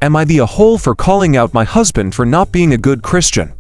Am I the a-hole for calling out my husband for not being a good Christian?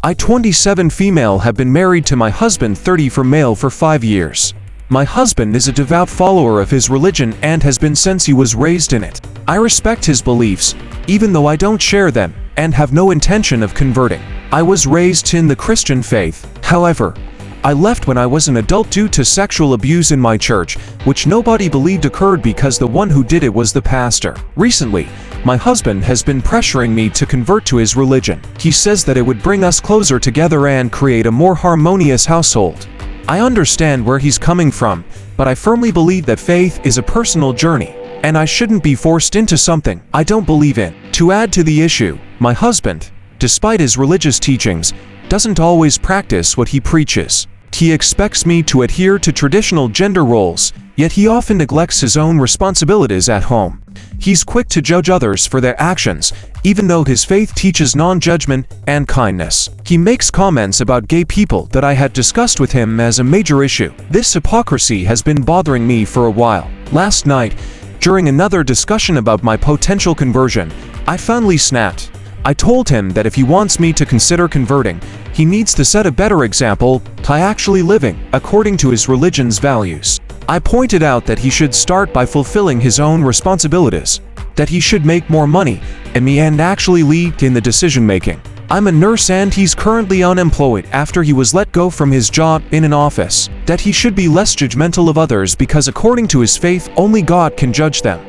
I, 27 female, have been married to my husband, 30 for male, for 5 years. My husband is a devout follower of his religion and has been since he was raised in it. I respect his beliefs, even though I don't share them, and have no intention of converting. I was raised in the Christian faith. However, I left when I was an adult due to sexual abuse in my church, which nobody believed occurred because the one who did it was the pastor. Recently, my husband has been pressuring me to convert to his religion. He says that it would bring us closer together and create a more harmonious household. I understand where he's coming from, but I firmly believe that faith is a personal journey, and I shouldn't be forced into something I don't believe in. To add to the issue, my husband, despite his religious teachings, doesn't always practice what he preaches. He expects me to adhere to traditional gender roles, yet he often neglects his own responsibilities at home. He's quick to judge others for their actions, even though his faith teaches non-judgment and kindness. He makes comments about gay people that I had discussed with him as a major issue. This hypocrisy has been bothering me for a while. Last night, during another discussion about my potential conversion, I finally snapped. I told him that if he wants me to consider converting, he needs to set a better example by actually living according to his religion's values. I pointed out that he should start by fulfilling his own responsibilities, that he should make more money and actually lead in the decision-making. I'm a nurse and he's currently unemployed after he was let go from his job in an office, that he should be less judgmental of others because according to his faith, only God can judge them.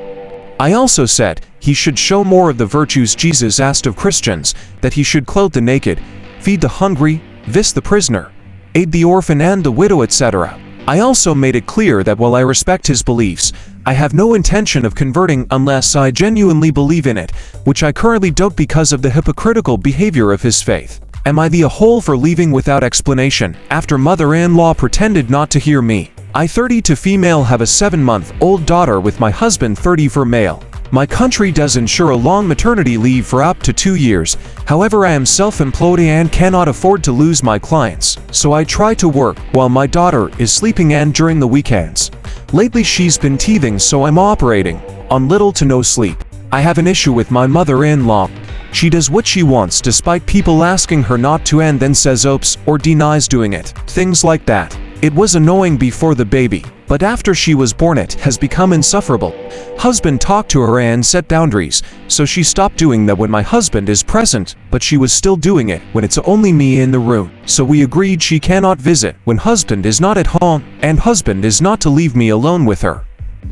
I also said he should show more of the virtues Jesus asked of Christians, that he should clothe the naked, feed the hungry, visit the prisoner, aid the orphan and the widow, etc. I also made it clear that while I respect his beliefs, I have no intention of converting unless I genuinely believe in it, which I currently don't because of the hypocritical behavior of his faith. Am I the a-hole for leaving without explanation after mother-in-law pretended not to hear me? I, 32 female, have a 7-month-old daughter with my husband, 30 for male. My country does ensure a long maternity leave for up to 2 years. However, I am self-employed and cannot afford to lose my clients, so I try to work while my daughter is sleeping and during the weekends. Lately she's been teething, so I'm operating on little to no sleep. I have an issue with my mother-in-law. She does what she wants despite people asking her not to and then says oops or denies doing it. Things like that. It was annoying before the baby, but after she was born it has become insufferable. Husband talked to her and set boundaries, so she stopped doing that when my husband is present, but she was still doing it when it's only me in the room. So we agreed she cannot visit when husband is not at home, and husband is not to leave me alone with her.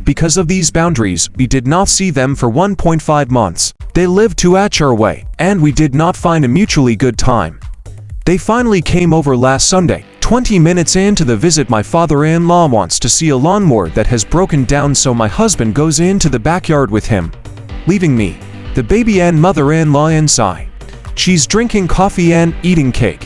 Because of these boundaries, we did not see them for 1.5 months. They lived 2 hours away, and we did not find a mutually good time. They finally came over last Sunday. 20 minutes into the visit, my father-in-law wants to see a lawnmower that has broken down, so my husband goes into the backyard with him, leaving me, the baby and mother-in-law inside. She's drinking coffee and eating cake.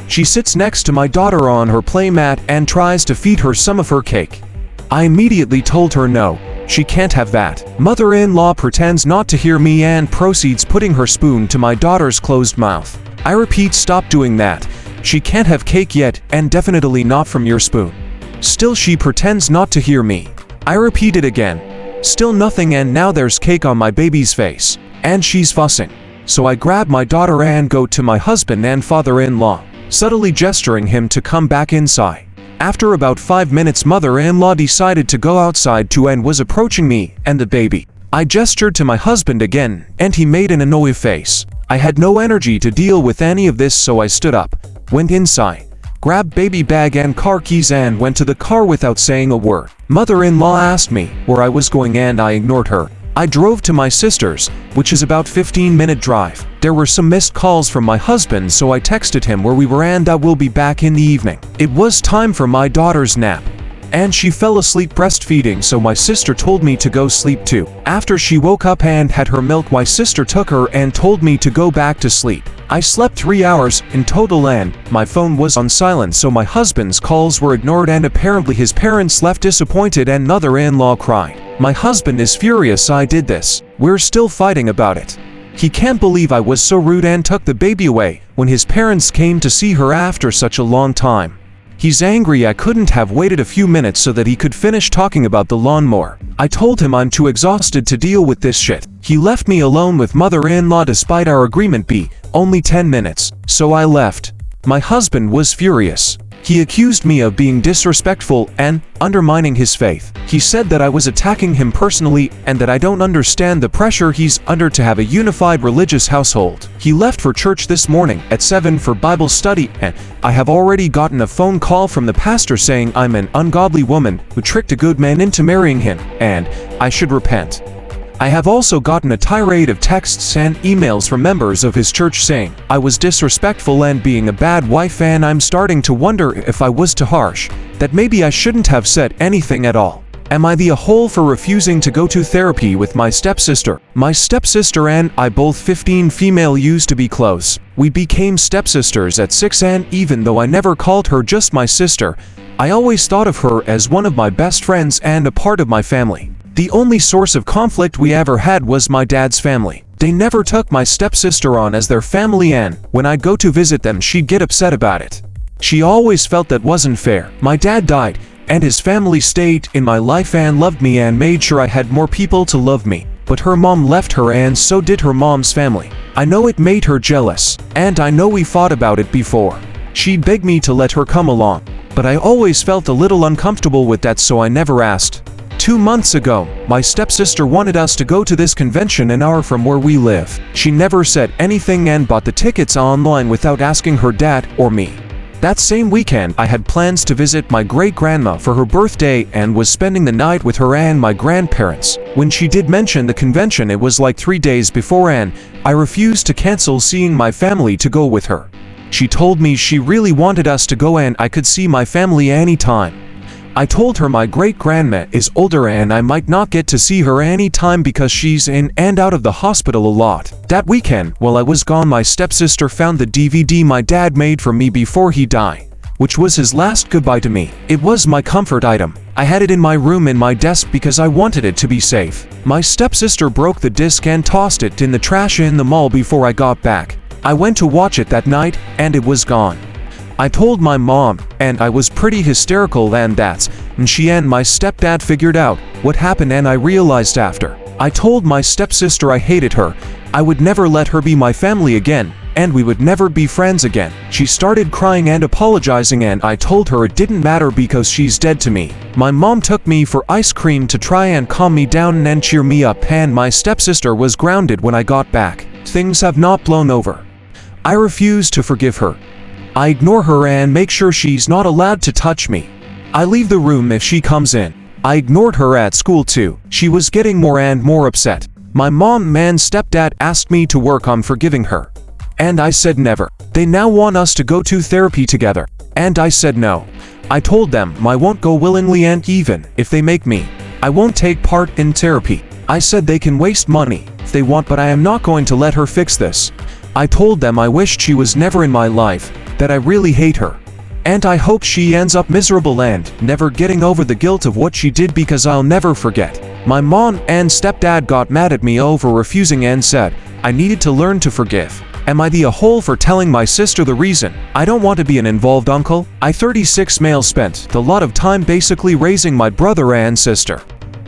She sits next to my daughter on her playmat and tries to feed her some of her cake. I immediately told her no, she can't have that. Mother-in-law pretends not to hear me and proceeds putting her spoon to my daughter's closed mouth. I repeat, stop doing that. She can't have cake yet, and definitely not from your spoon. Still she pretends not to hear me. I repeat it again. Still nothing, and now there's cake on my baby's face, and she's fussing. So I grab my daughter and go to my husband and father-in-law, subtly gesturing him to come back inside. After about 5 minutes, mother-in-law decided to go outside too and was approaching me and the baby. I gestured to my husband again, and he made an annoyed face. I had no energy to deal with any of this, so I stood up, went inside, grabbed baby bag and car keys and went to the car without saying a word. Mother-in-law asked me where I was going and I ignored her. I drove to my sister's, which is about 15-minute drive. There were some missed calls from my husband, so I texted him where we were and I will be back in the evening. It was time for my daughter's nap, and she fell asleep breastfeeding, so my sister told me to go sleep too. After she woke up and had her milk, my sister took her and told me to go back to sleep. I slept 3 hours in total and my phone was on silent, so my husband's calls were ignored and apparently his parents left disappointed and mother-in-law cried. My husband is furious I did this. We're still fighting about it. He can't believe I was so rude and took the baby away when his parents came to see her after such a long time. He's angry I couldn't have waited a few minutes so that he could finish talking about the lawnmower. I told him I'm too exhausted to deal with this shit. He left me alone with mother-in-law despite our agreement be only 10 minutes, so I left. My husband was furious. He accused me of being disrespectful and undermining his faith. He said that I was attacking him personally and that I don't understand the pressure he's under to have a unified religious household. He left for church this morning at 7 for Bible study, and I have already gotten a phone call from the pastor saying I'm an ungodly woman who tricked a good man into marrying him, and I should repent. I have also gotten a tirade of texts and emails from members of his church saying I was disrespectful and being a bad wife, and I'm starting to wonder if I was too harsh, that maybe I shouldn't have said anything at all. Am I the a-hole for refusing to go to therapy with my stepsister? My stepsister and I, both 15 female, used to be close. We became stepsisters at 6, and even though I never called her just my sister, I always thought of her as one of my best friends and a part of my family. The only source of conflict we ever had was my dad's family. They never took my stepsister on as their family, and when I'd go to visit them she'd get upset about it. She always felt that wasn't fair. My dad died, and his family stayed in my life and loved me and made sure I had more people to love me. But her mom left her, and so did her mom's family. I know it made her jealous, and I know we fought about it before. She'd beg me to let her come along, but I always felt a little uncomfortable with that, so I never asked. 2 months ago, my stepsister wanted us to go to this convention an hour from where we live. She never said anything and bought the tickets online without asking her dad or me. That same weekend, I had plans to visit my great-grandma for her birthday and was spending the night with her and my grandparents. When she did mention the convention, it was like 3 days before, and I refused to cancel seeing my family to go with her. She told me she really wanted us to go and I could see my family anytime. I told her my great-grandma is older and I might not get to see her anytime because she's in and out of the hospital a lot. That weekend, while I was gone, my stepsister found the DVD my dad made for me before he died, which was his last goodbye to me. It was my comfort item. I had it in my room in my desk because I wanted it to be safe. My stepsister broke the disc and tossed it in the trash in the mall before I got back. I went to watch it that night, and it was gone. I told my mom, and I was pretty hysterical, and that's when she and my stepdad figured out what happened, and I realized after. I told my stepsister I hated her, I would never let her be my family again, and we would never be friends again. She started crying and apologizing, and I told her it didn't matter because she's dead to me. My mom took me for ice cream to try and calm me down and cheer me up, and my stepsister was grounded when I got back. Things have not blown over. I refuse to forgive her. I ignore her and make sure she's not allowed to touch me. I leave the room if she comes in. I ignored her at school too. She was getting more and more upset. My mom and stepdad asked me to work on forgiving her, and I said never. They now want us to go to therapy together, and I said no. I told them I won't go willingly, and even if they make me, I won't take part in therapy. I said they can waste money if they want, but I am not going to let her fix this. I told them I wished she was never in my life, that I really hate her, and I hope she ends up miserable and never getting over the guilt of what she did, because I'll never forget. My mom and stepdad got mad at me over refusing and said I needed to learn to forgive. Am I the a-hole for telling my sister the reason I don't want to be an involved uncle? I, 36 male, spent a lot of time basically raising my brother and sister.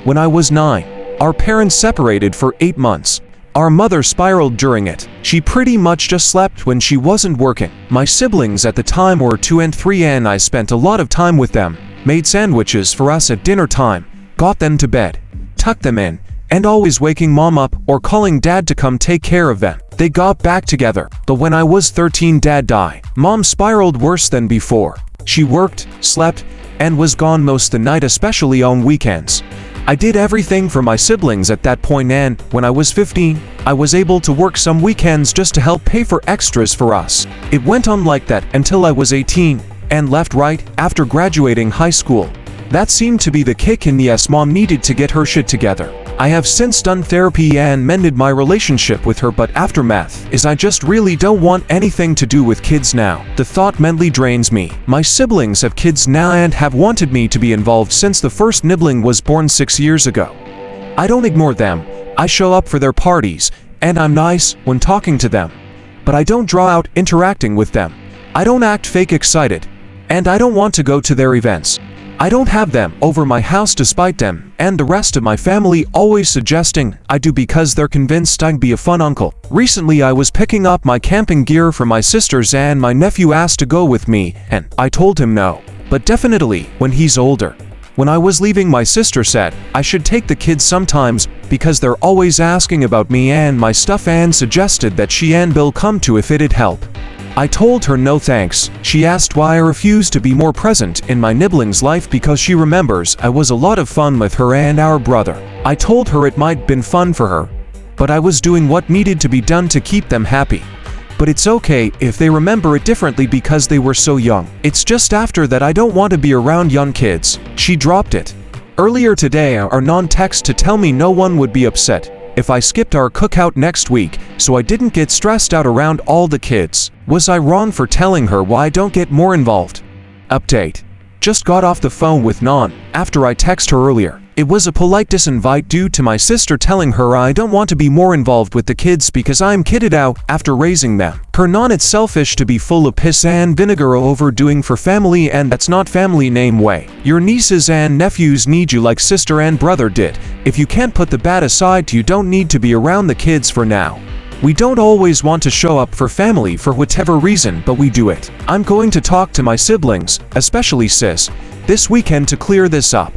When I was 9, our parents separated for 8 months. Our mother spiraled during it. She pretty much just slept when she wasn't working. My siblings at the time were 2 and 3, and I spent a lot of time with them, made sandwiches for us at dinner time, got them to bed, tucked them in, and always waking mom up or calling dad to come take care of them. They got back together, but when I was 13, dad died. Mom spiraled worse than before. She worked, slept, and was gone most of the night, especially on weekends. I did everything for my siblings at that point, and when I was 15, I was able to work some weekends just to help pay for extras for us. It went on like that until I was 18 and left right after graduating high school. That seemed to be the kick in the ass mom needed to get her shit together. I have since done therapy and mended my relationship with her, but aftermath is I just really don't want anything to do with kids now. The thought mentally drains me. My siblings have kids now and have wanted me to be involved since the first nibbling was born 6 years ago. I don't ignore them. I show up for their parties, and I'm nice when talking to them. But I don't draw out interacting with them. I don't act fake excited. And I don't want to go to their events. I don't have them over my house despite them and the rest of my family always suggesting I do because they're convinced I'd be a fun uncle. Recently I was picking up my camping gear for my sisters and my nephew asked to go with me and I told him no. But definitely when he's older. When I was leaving, my sister said I should take the kids sometimes because they're always asking about me and my stuff and suggested that she and Bill come too if it'd help. I told her no thanks. She asked why I refused to be more present in my nibblings' life because she remembers I was a lot of fun with her and our brother. I told her it might been fun for her, but I was doing what needed to be done to keep them happy. But it's okay if they remember it differently because they were so young. It's just after that I don't want to be around young kids. She dropped it. Earlier today our non-text to tell me no one would be upset if I skipped our cookout next week, so I didn't get stressed out around all the kids. Was I wrong for telling her why I don't get more involved? Update. Just got off the phone with Non after I texted her earlier. It was a polite disinvite due to my sister telling her I don't want to be more involved with the kids because I'm kitted out after raising them. Per Non, it's selfish to be full of piss and vinegar overdoing for family, and that's not family name way. Your nieces and nephews need you like sister and brother did. If you can't put the bad aside, you don't need to be around the kids for now. We don't always want to show up for family for whatever reason, but we do it. I'm going to talk to my siblings, especially sis, this weekend to clear this up.